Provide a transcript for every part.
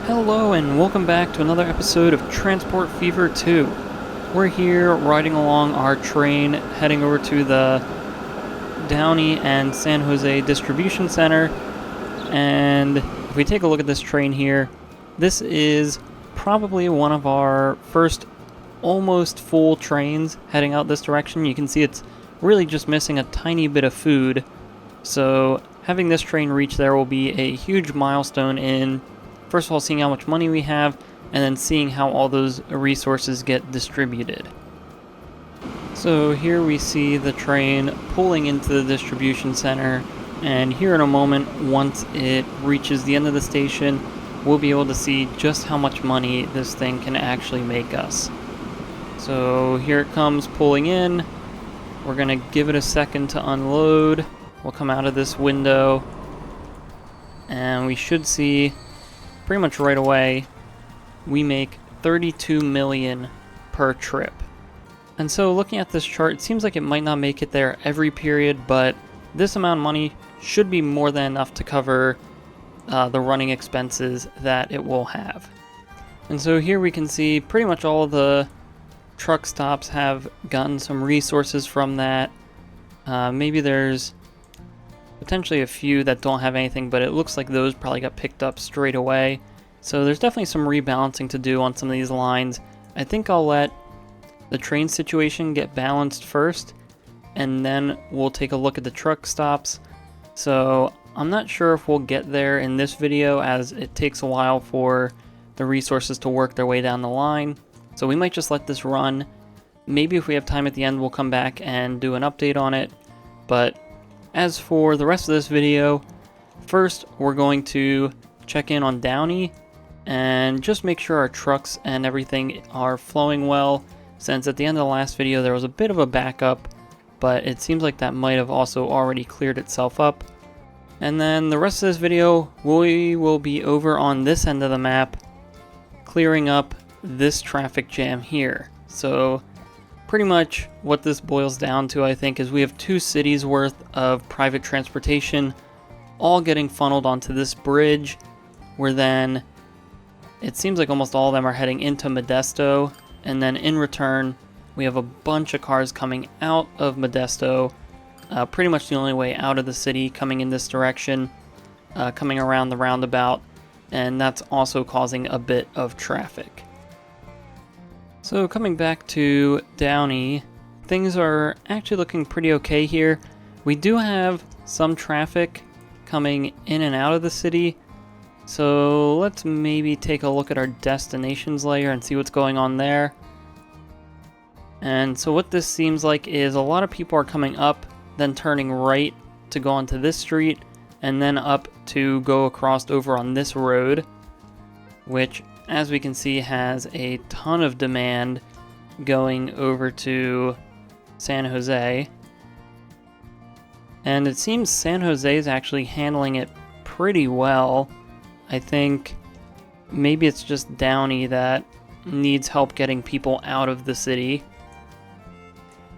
Hello and welcome back to another episode of Transport Fever 2. We're here riding along our train heading over to the Downey and San Jose Distribution Center, and if we take a look at this train here, this is probably one of our first almost full trains heading out this direction. You can see it's really just missing a tiny bit of food, so having this train reach there will be a huge milestone in first of all seeing how much money we have, and then seeing how all those resources get distributed. So here we see the train pulling into the distribution center, and here in a moment, once it reaches the end of the station, we'll be able to see just how much money this thing can actually make us. So here it comes pulling in. We're gonna give it a second to unload. We'll come out of this window, and we should see pretty much right away we make 32 million per trip. And so looking at this chart, it seems like it might not make it there every period, but this amount of money should be more than enough to cover the running expenses that it will have. And so here we can see pretty much all of the truck stops have gotten some resources from that. Maybe there's potentially a few that don't have anything, but it looks like those probably got picked up straight away. So there's definitely some rebalancing to do on some of these lines. I think I'll let the train situation get balanced first, and then we'll take a look at the truck stops. So I'm not sure if we'll get there in this video, as it takes a while for the resources to work their way down the line. So we might just let this run. Maybe if we have time at the end, we'll come back and do an update on it. But as for the rest of this video, first we're going to check in on Downey and just make sure our trucks and everything are flowing well, since at the end of the last video there was a bit of a backup, but it seems like that might have also already cleared itself up. And then the rest of this video, we will be over on this end of the map, clearing up this traffic jam here. So pretty much what this boils down to, I think, is we have 2 cities worth of private transportation all getting funneled onto this bridge, where then it seems like almost all of them are heading into Modesto, and then in return we have a bunch of cars coming out of Modesto, pretty much the only way out of the city, coming in this direction, coming around the roundabout, and that's also causing a bit of traffic. So coming back to Downey, things are actually looking pretty okay here. We do have some traffic coming in and out of the city, so let's maybe take a look at our destinations layer and see what's going on there. And so what this seems like is a lot of people are coming up, then turning right to go onto this street, and then up to go across over on this road, which, as we can see, has a ton of demand going over to San Jose. And it seems San Jose is actually handling it pretty well. I think maybe it's just Downey that needs help getting people out of the city.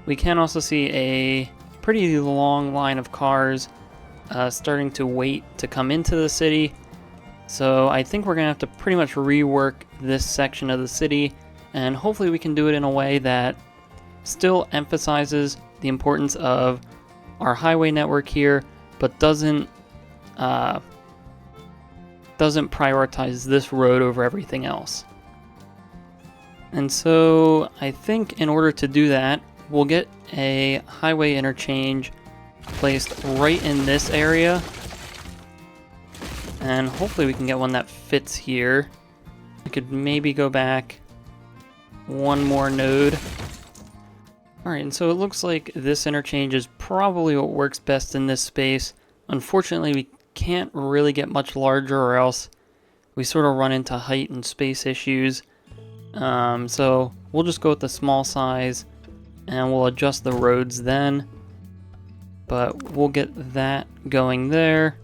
We can also see a pretty long line of cars starting to wait to come into the city. So I think we're going to have to pretty much rework this section of the city, and hopefully we can do it in a way that still emphasizes the importance of our highway network here, but doesn't prioritize this road over everything else. And so I think in order to do that, we'll get a highway interchange placed right in this area, and hopefully we can get one that fits here. We could maybe go back one more node. Alright, and so it looks like this interchange is probably what works best in this space. Unfortunately, we can't really get much larger, or else we sort of run into height and space issues. So we'll just go with the small size, and we'll adjust the roads then. But we'll get that going there.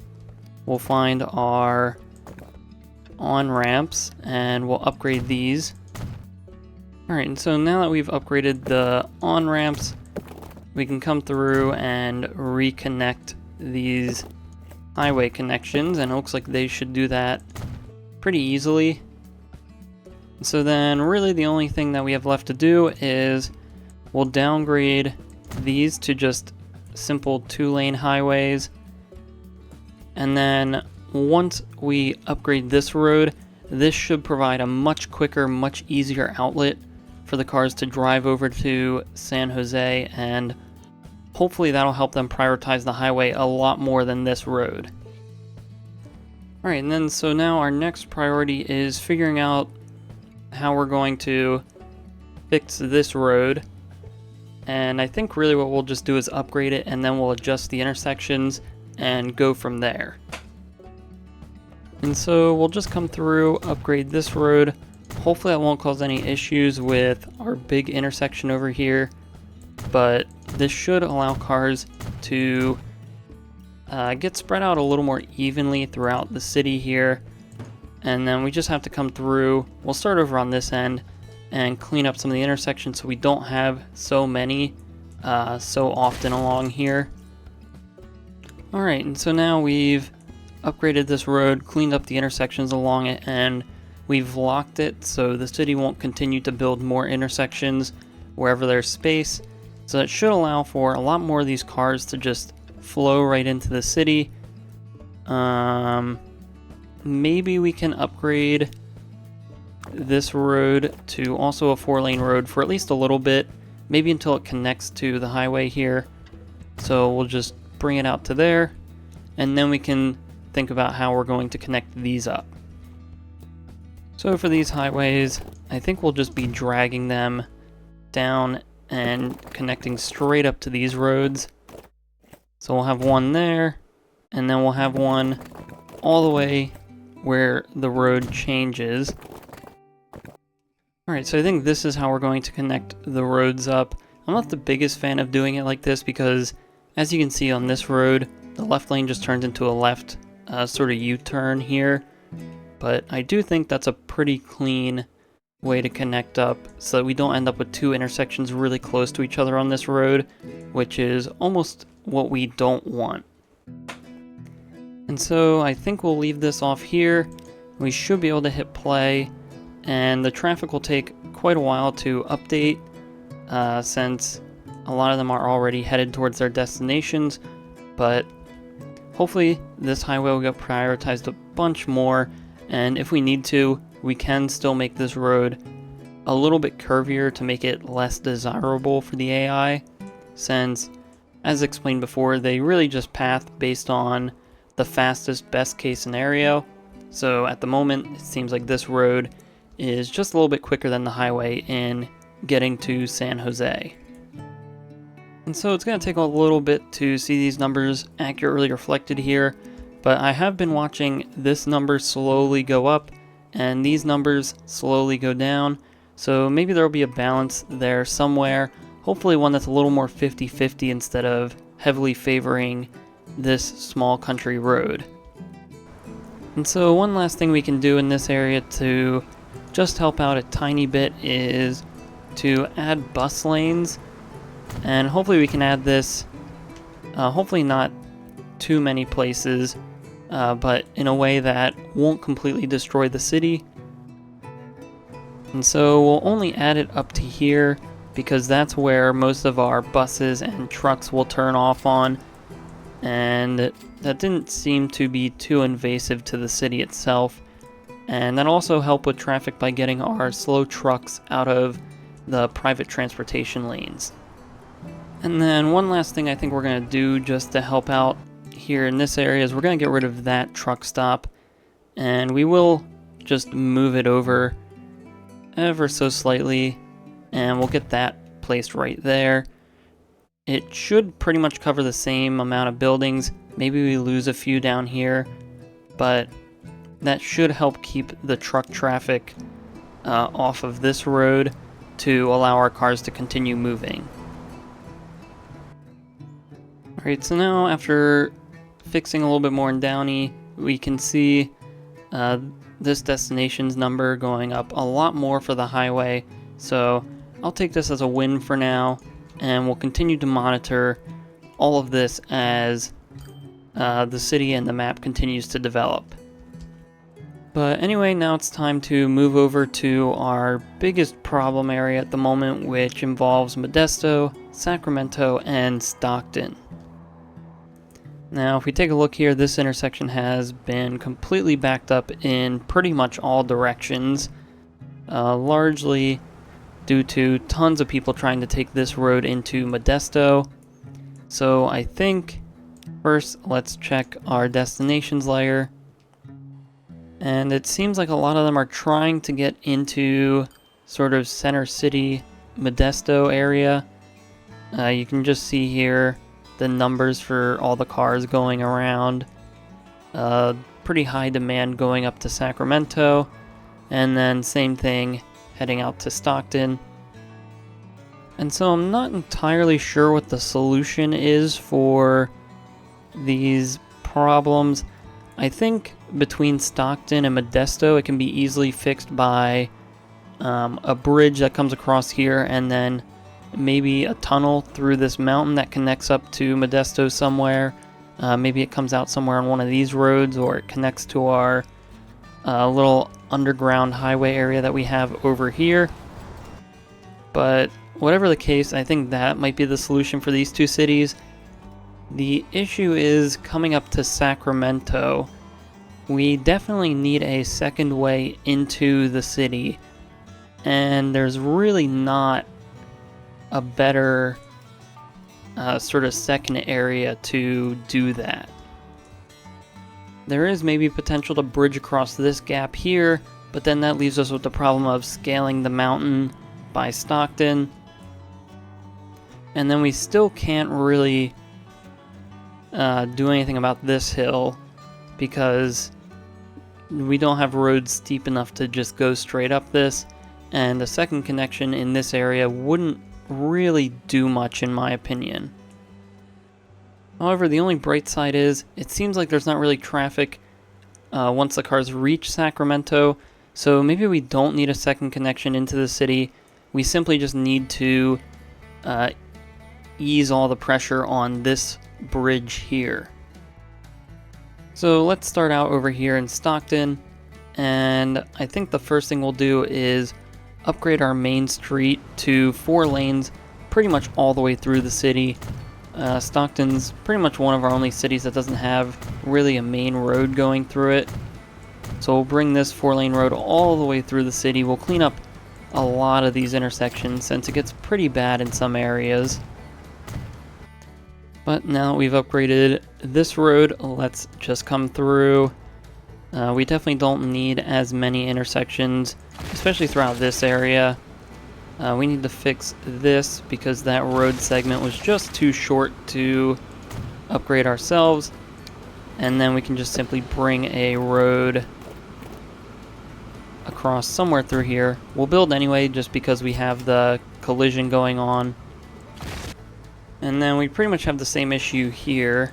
We'll find our on-ramps, and we'll upgrade these. Alright, and so now that we've upgraded the on-ramps, we can come through and reconnect these highway connections, and it looks like they should do that pretty easily. So then really the only thing that we have left to do is we'll downgrade these to just simple 2-lane highways. And then once we upgrade this road, this should provide a much quicker, much easier outlet for the cars to drive over to San Jose, and hopefully that'll help them prioritize the highway a lot more than this road. Alright, and then so now our next priority is figuring out how we're going to fix this road. And I think really what we'll just do is upgrade it, and then we'll adjust the intersections and go from there. And so we'll just come through, upgrade this road. Hopefully that won't cause any issues with our big intersection over here, but this should allow cars to get spread out a little more evenly throughout the city here. And then we just have to come through, we'll start over on this end and clean up some of the intersections so we don't have so many so often along here. Alright, and so now we've upgraded this road, cleaned up the intersections along it, and we've locked it so the city won't continue to build more intersections wherever there's space. So it should allow for a lot more of these cars to just flow right into the city. Maybe we can upgrade this road to also a 4-lane road for at least a little bit, maybe until it connects to the highway here. So we'll just bring it out to there, and then we can think about how we're going to connect these up. So for these highways, I think we'll just be dragging them down and connecting straight up to these roads. So we'll have one there, and then we'll have one all the way where the road changes. Alright, so I think this is how we're going to connect the roads up. I'm not the biggest fan of doing it like this because, as you can see on this road, the left lane just turns into a left sort of U-turn here. But I do think that's a pretty clean way to connect up so that we don't end up with two intersections really close to each other on this road, which is almost what we don't want. And so I think we'll leave this off here. We should be able to hit play, and the traffic will take quite a while to update since a lot of them are already headed towards their destinations, but hopefully this highway will get prioritized a bunch more, and if we need to, we can still make this road a little bit curvier to make it less desirable for the AI, since, as explained before, they really just path based on the fastest best case scenario. So at the moment, it seems like this road is just a little bit quicker than the highway in getting to San Jose. And so it's going to take a little bit to see these numbers accurately reflected here, but I have been watching this number slowly go up and these numbers slowly go down, so maybe there will be a balance there somewhere, hopefully one that's a little more 50-50 instead of heavily favoring this small country road. And so one last thing we can do in this area to just help out a tiny bit is to add bus lanes, and hopefully we can add this, hopefully not too many places, but in a way that won't completely destroy the city. And so we'll only add it up to here because that's where most of our buses and trucks will turn off on, and that didn't seem to be too invasive to the city itself. And that'll also help with traffic by getting our slow trucks out of the private transportation lanes. And then one last thing I think we're going to do just to help out here in this area is we're going to get rid of that truck stop, and we will just move it over ever so slightly, and we'll get that placed right there. It should pretty much cover the same amount of buildings. Maybe we lose a few down here, but that should help keep the truck traffic off of this road to allow our cars to continue moving. Alright, so now after fixing a little bit more in Downey, we can see this destination's number going up a lot more for the highway, so I'll take this as a win for now, and we'll continue to monitor all of this as the city and the map continues to develop. But anyway, now it's time to move over to our biggest problem area at the moment, which involves Modesto, Sacramento, and Stockton. Now, if we take a look here, this intersection has been completely backed up in pretty much all directions, largely due to tons of people trying to take this road into Modesto. So I think first let's check our destinations layer. And it seems like a lot of them are trying to get into sort of Center City, Modesto area. You can just see here the numbers for all the cars going around. Pretty high demand going up to Sacramento. And then same thing heading out to Stockton. And so I'm not entirely sure what the solution is for these problems. I think between Stockton and Modesto, it can be easily fixed by a bridge that comes across here and then maybe a tunnel through this mountain that connects up to Modesto somewhere. Maybe it comes out somewhere on one of these roads, or it connects to our little underground highway area that we have over here. But whatever the case, I think that might be the solution for these two cities. The issue is coming up to Sacramento. We definitely need a second way into the city, and there's really not a better sort of second area to do that. There is maybe potential to bridge across this gap here, but then that leaves us with the problem of scaling the mountain by Stockton. And then we still can't really do anything about this hill because we don't have roads steep enough to just go straight up this, and the second connection in this area wouldn't really do much in my opinion. However, the only bright side is it seems like there's not really traffic once the cars reach Sacramento, so maybe we don't need a second connection into the city. We simply just need to ease all the pressure on this bridge here. So let's start out over here in Stockton, and I think the first thing we'll do is upgrade our main street to 4 lanes pretty much all the way through the city. Stockton's pretty much one of our only cities that doesn't have really a main road going through it. So we'll bring this 4-lane road all the way through the city. We'll clean up a lot of these intersections since it gets pretty bad in some areas. But now that we've upgraded this road, let's just come through. We definitely don't need as many intersections, especially throughout this area. We need to fix this because that road segment was just too short to upgrade ourselves. And then we can just simply bring a road across somewhere through here. We'll build anyway just because we have the collision going on. And then we pretty much have the same issue here.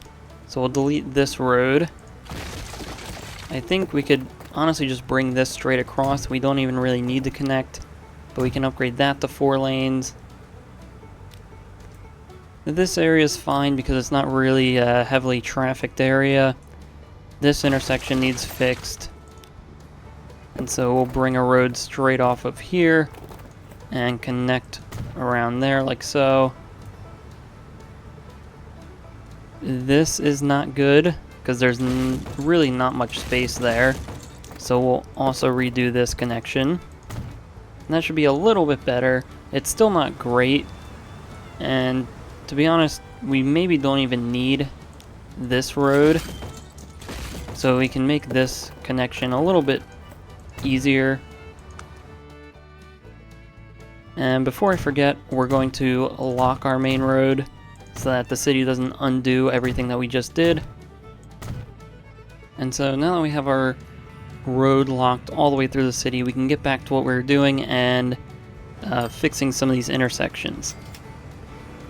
So we'll delete this road. I think we could honestly just bring this straight across. We don't even really need to connect, but we can upgrade that to 4 lanes. This area is fine because it's not really a heavily trafficked area. This intersection needs fixed. And so we'll bring a road straight off of here and connect around there like so. This is not good because there's really not much space there. So we'll also redo this connection. And that should be a little bit better. It's still not great. And to be honest, we maybe don't even need this road. So we can make this connection a little bit easier. And before I forget, we're going to lock our main road so that the city doesn't undo everything that we just did. And so now that we have our road locked all the way through the city, we can get back to what we were doing and fixing some of these intersections.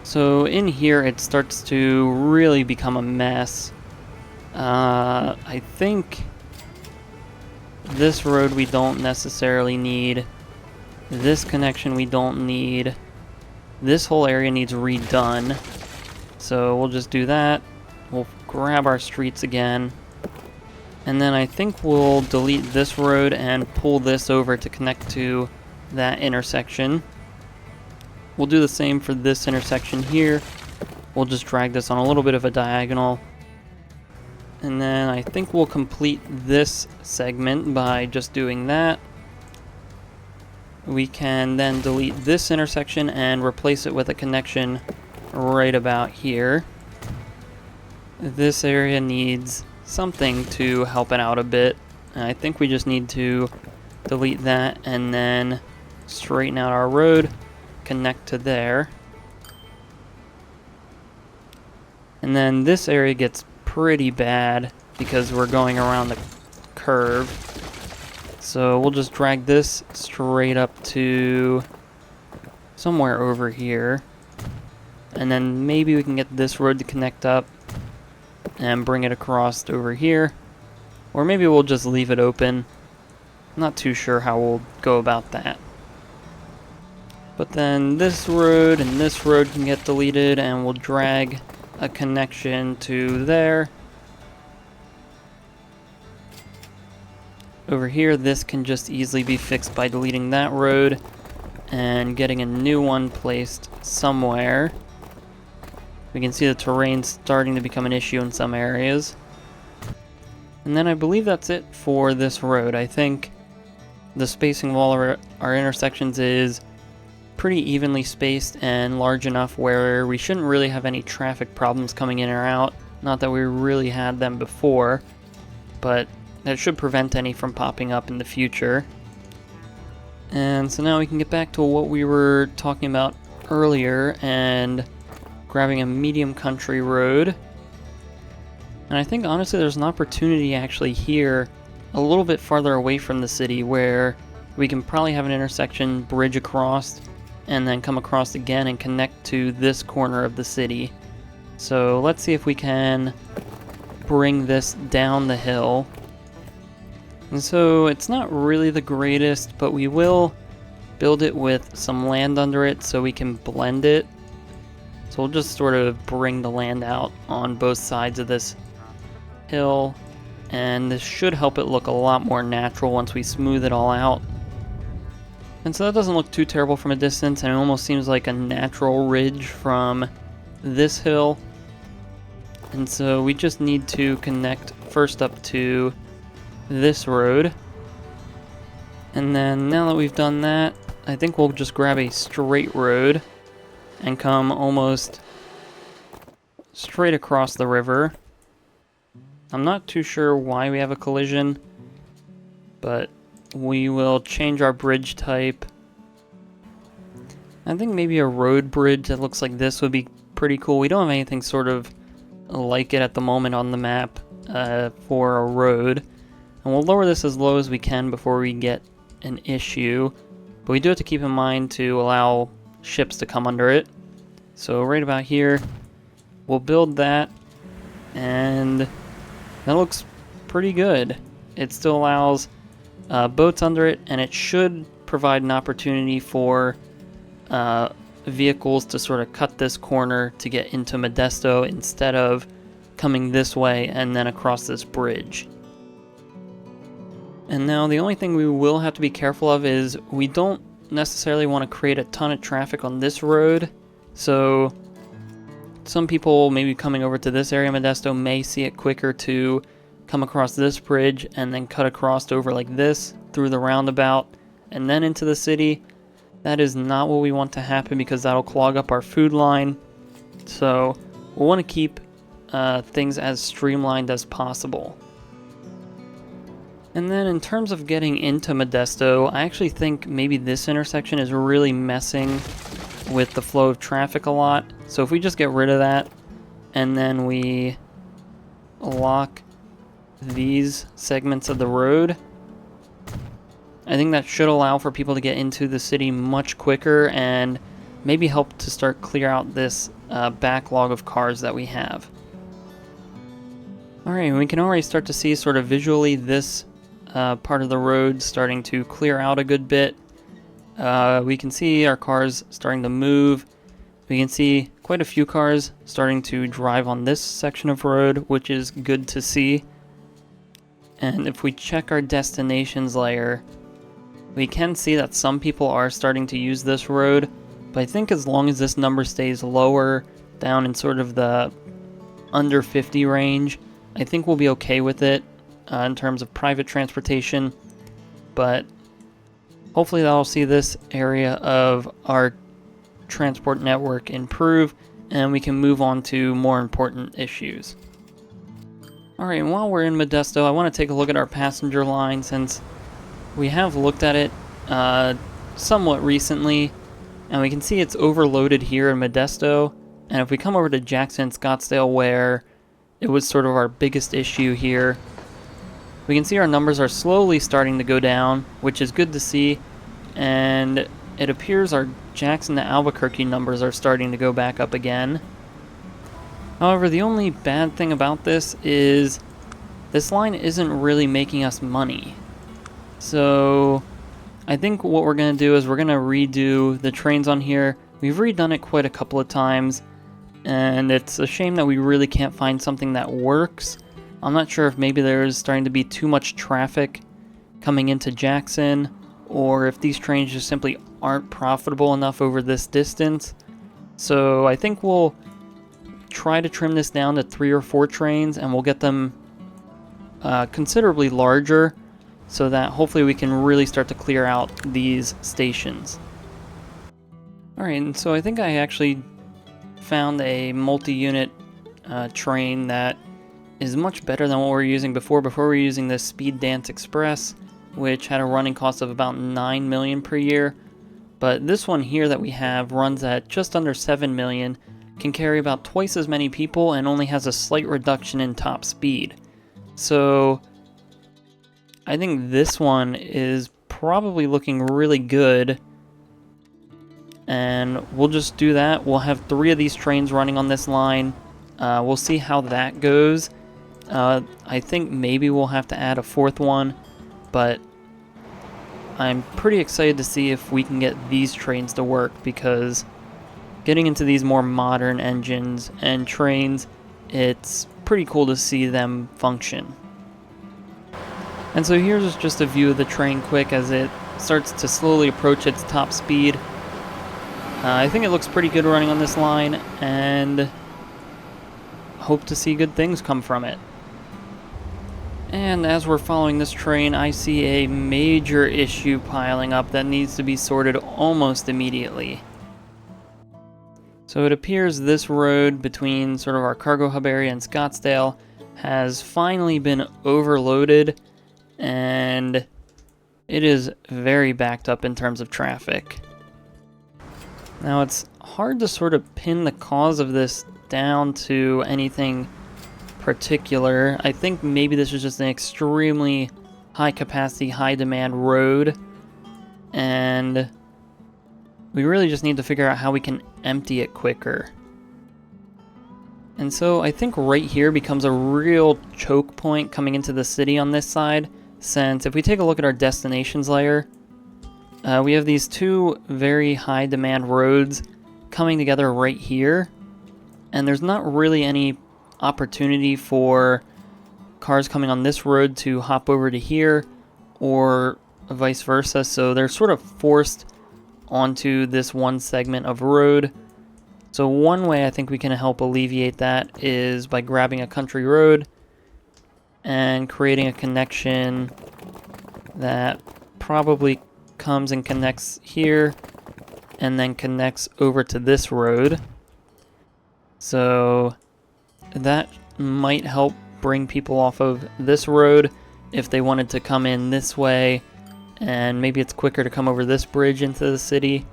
So in here it starts to really become a mess. I think this road we don't necessarily need. This connection we don't need. This whole area needs redone. So we'll just do that. We'll grab our streets again. And then I think we'll delete this road and pull this over to connect to that intersection. We'll do the same for this intersection here. We'll just drag this on a little bit of a diagonal. And then I think we'll complete this segment by just doing that. We can then delete this intersection and replace it with a connection right about here. This area needs something to help it out a bit. I think we just need to delete that and then straighten out our road, connect to there. And then this area gets pretty bad because we're going around the curve. So we'll just drag this straight up to somewhere over here. And then maybe we can get this road to connect up and bring it across over here. Or maybe we'll just leave it open. Not too sure how we'll go about that. But then this road and this road can get deleted, and we'll drag a connection to there. Over here, this can just easily be fixed by deleting that road and getting a new one placed somewhere. We can see the terrain starting to become an issue in some areas. And then I believe that's it for this road. I think the spacing of all of our intersections is pretty evenly spaced and large enough where we shouldn't really have any traffic problems coming in or out. Not that we really had them before, but that should prevent any from popping up in the future. And so now we can get back to what we were talking about earlier and grabbing a medium country road. And I think honestly there's an opportunity actually here a little bit farther away from the city where we can probably have an intersection, bridge across, and then come across again and connect to this corner of the city. So let's see if we can bring this down the hill. And so it's not really the greatest, but we will build it with some land under it so we can blend it. So we'll just sort of bring the land out on both sides of this hill, and this should help it look a lot more natural once we smooth it all out. And so that doesn't look too terrible from a distance, and it almost seems like a natural ridge from this hill. And so we just need to connect first up to this road. And then now that we've done that, I think we'll just grab a straight road and come almost straight across the river. I'm not too sure why we have a collision, but we will change our bridge type. I think maybe a road bridge that looks like this would be pretty cool. We don't have anything sort of like it at the moment on the map for a road. And we'll lower this as low as we can before we get an issue. But we do have to keep in mind to allow ships to come under it. So right about here, we'll build that, and that looks pretty good. It still allows boats under it, and it should provide an opportunity for vehicles to sort of cut this corner to get into Modesto instead of coming this way and then across this bridge. And now the only thing we will have to be careful of is we don't necessarily want to create a ton of traffic on this road. So some people maybe coming over to this area of Modesto may see it quicker to come across this bridge and then cut across over like this through the roundabout and then into the city. That is not what we want to happen because that'll clog up our food line. So we'll want to keep things as streamlined as possible. And then in terms of getting into Modesto, I actually think maybe this intersection is really messing with the flow of traffic a lot. So if we just get rid of that and then we lock these segments of the road, I think that should allow for people to get into the city much quicker and maybe help to start clear out this backlog of cars that we have. Alright, we can already start to see sort of visually this part of the road starting to clear out a good bit. We can see our cars starting to move. We can see quite a few cars starting to drive on this section of road, which is good to see. And if we check our destinations layer, we can see that some people are starting to use this road, but I think as long as this number stays lower, down in sort of the under 50 range, I think we'll be okay with it in terms of private transportation. But hopefully that'll see this area of our transport network improve, and we can move on to more important issues. Alright, and while we're in Modesto, I want to take a look at our passenger line, since we have looked at it somewhat recently, and we can see it's overloaded here in Modesto. And if we come over to Jackson and Scottsdale, where it was sort of our biggest issue here, we can see our numbers are slowly starting to go down, which is good to see. And it appears our Jackson to Albuquerque numbers are starting to go back up again. However, the only bad thing about this is this line isn't really making us money. So I think what we're going to do is we're going to redo the trains on here. We've redone it quite a couple of times, and it's a shame that we really can't find something that works. I'm not sure if maybe there's starting to be too much traffic coming into Jackson, or if these trains just simply aren't profitable enough over this distance. So I think we'll try to trim this down to 3 or 4 trains, and we'll get them considerably larger, so that hopefully we can really start to clear out these stations. Alright, and so I think I actually found a multi-unit train that is much better than what we were using before. Before we were using the Speed Dance Express, which had a running cost of about $9 million per year. But this one here that we have runs at just under $7 million, can carry about twice as many people, and only has a slight reduction in top speed. So I think this one is probably looking really good, and we'll just do that. We'll have 3 of these trains running on this line. We'll see how that goes. I think maybe we'll have to add a 4th one, but I'm pretty excited to see if we can get these trains to work, because getting into these more modern engines and trains, it's pretty cool to see them function. And so here's just a view of the train quick as it starts to slowly approach its top speed. I think it looks pretty good running on this line, and hope to see good things come from it. And as we're following this train, I see a major issue piling up that needs to be sorted almost immediately. So it appears this road between sort of our cargo hub area and Scottsdale has finally been overloaded, and it is very backed up in terms of traffic. Now, it's hard to sort of pin the cause of this down to anything particular. I think maybe this is just an extremely high capacity, high demand road, and we really just need to figure out how we can empty it quicker. And so I think right here becomes a real choke point coming into the city on this side, since if we take a look at our destinations layer, we have these 2 very high demand roads coming together right here, and there's not really any opportunity for cars coming on this road to hop over to here, or vice versa, so they're sort of forced onto this one segment of road. So one way I think we can help alleviate that is by grabbing a country road and creating a connection that probably comes and connects here and then connects over to this road. So that might help bring people off of this road if they wanted to come in this way, and maybe it's quicker to come over this bridge into the city.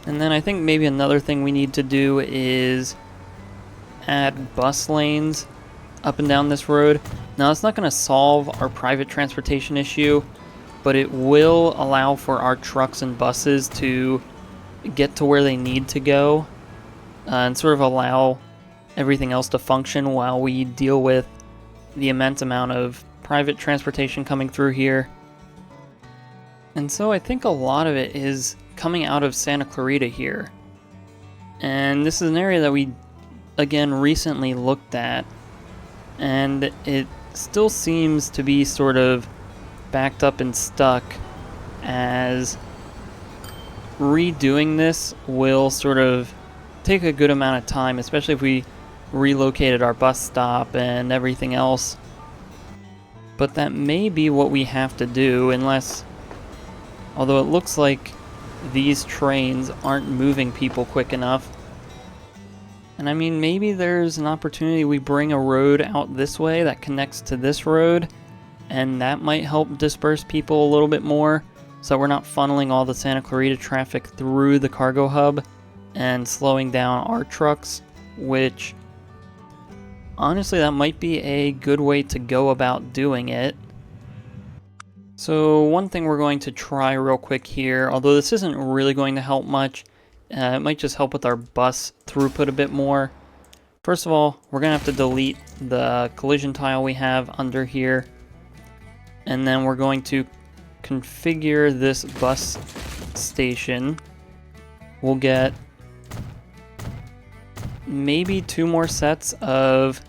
And then I think maybe another thing we need to do is add bus lanes up and down this road. Now, it's not going to solve our private transportation issue, but it will allow for our trucks and buses to get to where they need to go, and sort of allow everything else to function while we deal with the immense amount of private transportation coming through here. And so I think a lot of it is coming out of Santa Clarita here. And this is an area that we, again, recently looked at, and it still seems to be sort of backed up and stuck, as redoing this will sort of take a good amount of time, especially if we relocated our bus stop and everything else. But that may be what we have to do, unless, although it looks like these trains aren't moving people quick enough. And I mean, maybe there's an opportunity we bring a road out this way that connects to this road, and that might help disperse people a little bit more, so we're not funneling all the Santa Clarita traffic through the cargo hub and slowing down our trucks, which honestly that might be a good way to go about doing it. So one thing we're going to try real quick here, although this isn't really going to help much, it might just help with our bus throughput a bit more. First of all, we're going to have to delete the collision tile we have under here, and then we're going to configure this bus station. We'll get maybe 2 more sets of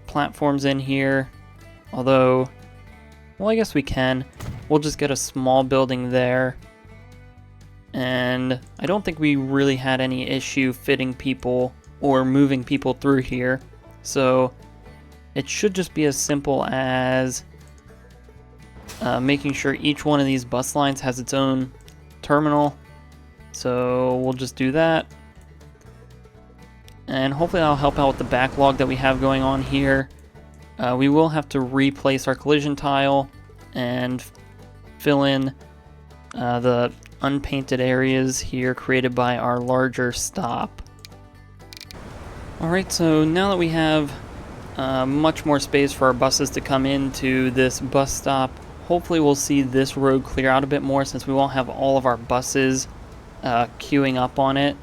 platforms in here, although, well, I guess we can. We'll just get a small building there, and I don't think we really had any issue fitting people or moving people through here, so it should just be as simple as making sure each one of these bus lines has its own terminal. So we'll just do that, and hopefully that'll help out with the backlog that we have going on here. We will have to replace our collision tile and fill in the unpainted areas here created by our larger stop. Alright, so now that we have much more space for our buses to come into this bus stop, hopefully we'll see this road clear out a bit more, since we won't have all of our buses queuing up on it.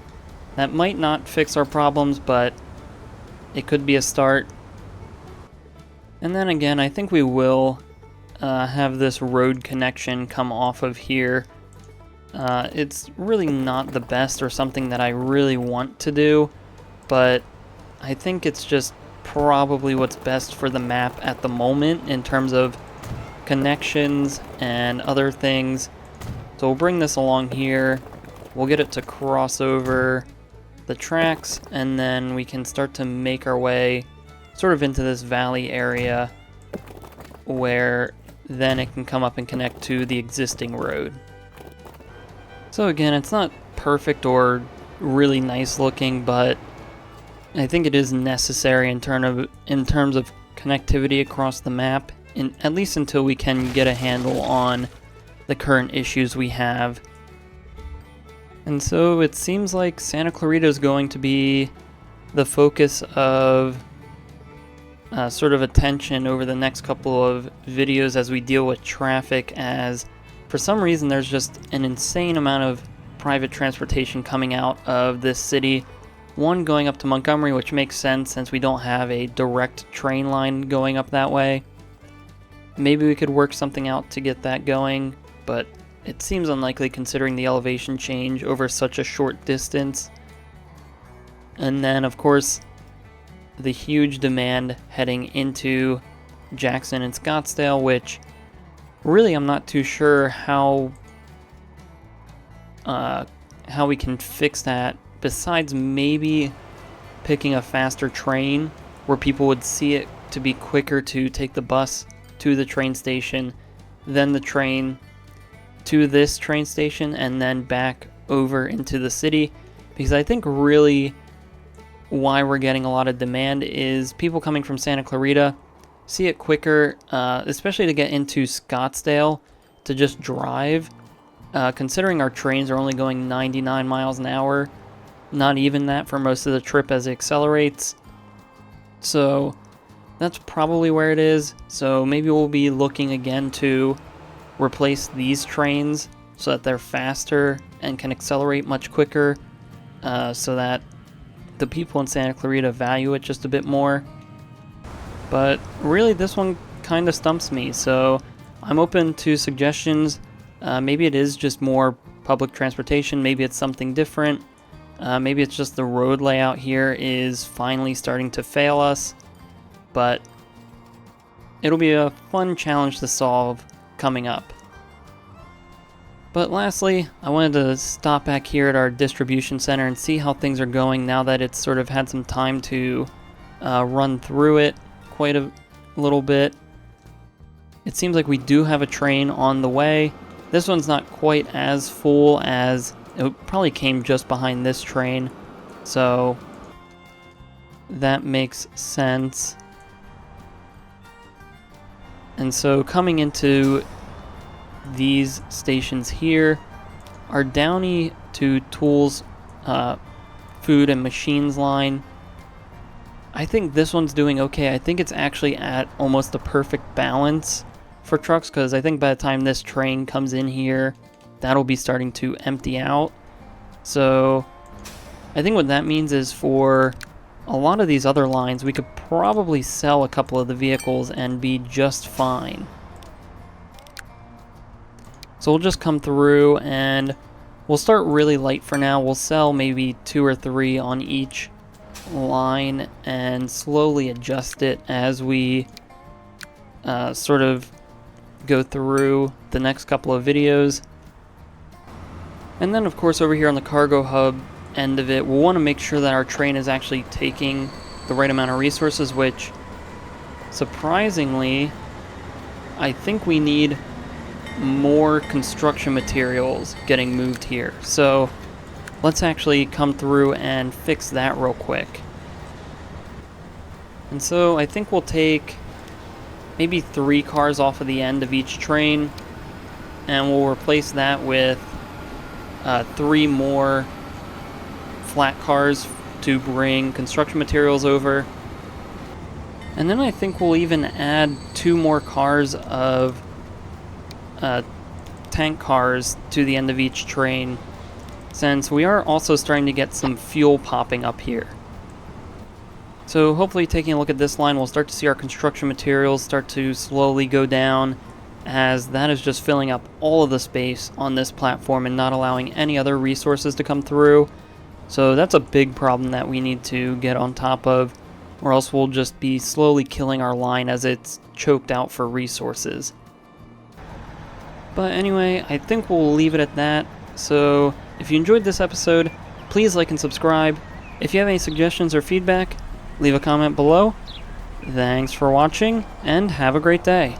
That might not fix our problems, but it could be a start. And then again, I think we will have this road connection come off of here. It's really not the best or something that I really want to do, but I think it's just probably what's best for the map at the moment in terms of connections and other things. So we'll bring this along here, we'll get it to cross over the tracks, and then we can start to make our way sort of into this valley area, where then it can come up and connect to the existing road. So again, it's not perfect or really nice looking, but I think it is necessary in terms of connectivity across the map, at least until we can get a handle on the current issues we have. And so it seems like Santa Clarita is going to be the focus of sort of attention over the next couple of videos as we deal with traffic, as for some reason there's just an insane amount of private transportation coming out of this city. One going up to Montgomery, which makes sense since we don't have a direct train line going up that way. Maybe we could work something out to get that going, but it seems unlikely considering the elevation change over such a short distance. And then, of course, the huge demand heading into Jackson and Scottsdale, which really I'm not too sure how we can fix that, besides maybe picking a faster train where people would see it to be quicker to take the bus to the train station, then the train to this train station, and then back over into the city. Because I think really why we're getting a lot of demand is people coming from Santa Clarita see it quicker, especially to get into Scottsdale, to just drive. Considering our trains are only going 99 miles an hour, not even that for most of the trip as it accelerates. So that's probably where it is. So maybe we'll be looking again to replace these trains so that they're faster and can accelerate much quicker, so that the people in Santa Clarita value it just a bit more. But really this one kind of stumps me, so I'm open to suggestions. Maybe it is just more public transportation, maybe it's something different, maybe it's just the road layout here is finally starting to fail us. But it'll be a fun challenge to solve coming up. But lastly, I wanted to stop back here at our distribution center and see how things are going now that it's sort of had some time to run through it quite a little bit. It seems like we do have a train on the way. This one's not quite as full as it probably came just behind this train, so that makes sense. And so coming into these stations here, our Downey to Tools, Food and Machines line, I think this one's doing okay. I think it's actually at almost the perfect balance for trucks, because I think by the time this train comes in here, that'll be starting to empty out. So I think what that means is for a lot of these other lines, we could probably sell a couple of the vehicles and be just fine. So we'll just come through and we'll start really light for now. We'll sell maybe 2 or 3 on each line and slowly adjust it as we sort of go through the next couple of videos. And then of course over here on the cargo hub end of it, we'll want to make sure that our train is actually taking the right amount of resources, which surprisingly I think we need more construction materials getting moved here. So let's actually come through and fix that real quick. And so I think we'll take maybe 3 cars off of the end of each train, and we'll replace that with 3 more flat cars to bring construction materials over. And then I think we'll even add 2 more cars of tank cars to the end of each train, since we are also starting to get some fuel popping up here. So hopefully taking a look at this line, we'll start to see our construction materials start to slowly go down, as that is just filling up all of the space on this platform and not allowing any other resources to come through. So that's a big problem that we need to get on top of, or else we'll just be slowly killing our line as it's choked out for resources. But anyway, I think we'll leave it at that. So if you enjoyed this episode, please like and subscribe. If you have any suggestions or feedback, leave a comment below. Thanks for watching, and have a great day.